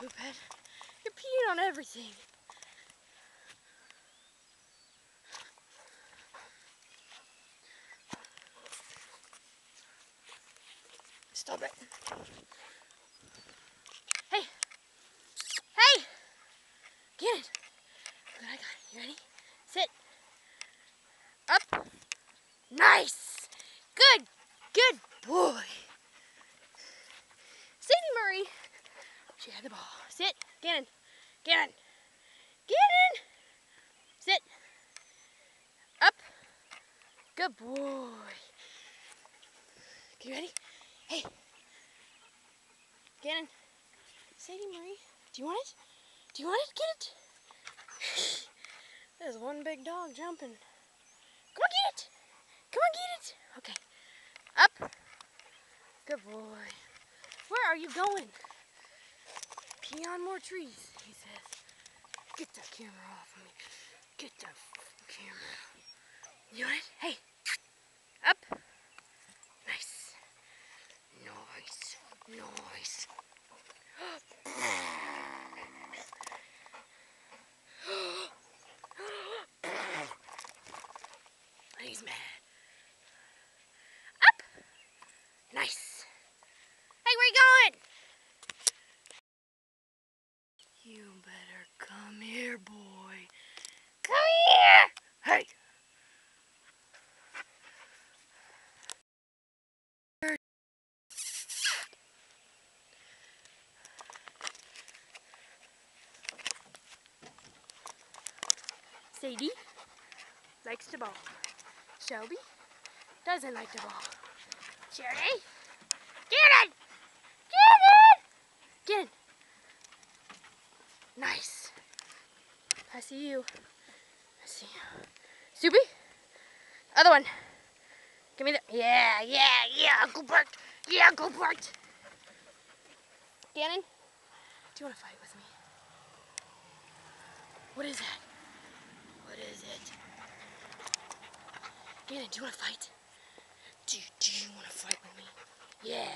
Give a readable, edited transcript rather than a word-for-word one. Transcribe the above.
poop head. You're peeing on everything. Stop it. Hey. Hey. Get it. Good, I got it. You ready? Sit. Up. Nice. Good. Good boy. Sadie Murray. She had the ball. Sit. Gannon. Gannon. Gannon. Sit. Up. Good boy. You ready? Hey. Gannon. Sadie Murray. Do you want it? Do you want it? Get it. There's one big dog jumping. Come on, get it. Come on, get it. Okay. Up. Good boy. Where are you going? Pee on more trees, he says. Get that camera off of me. Get that camera. You want it? Hey. Up. Nice. Nice. Nice. He's mad. Up. Nice. Hey, where you going? You better come here, boy. Come here. Hey. Sadie likes the ball. Shelby doesn't like the ball. Charlie, get it! Get it! Get it! Nice. I see you. I see you. Subi? Other one. Give me the. Yeah, yeah, yeah. Uncle Bert. Yeah, Uncle Bert. Gannon, do you want to fight with me? What is that? What is it? Gannon, do you want to fight? Do you want to fight with me? Yeah.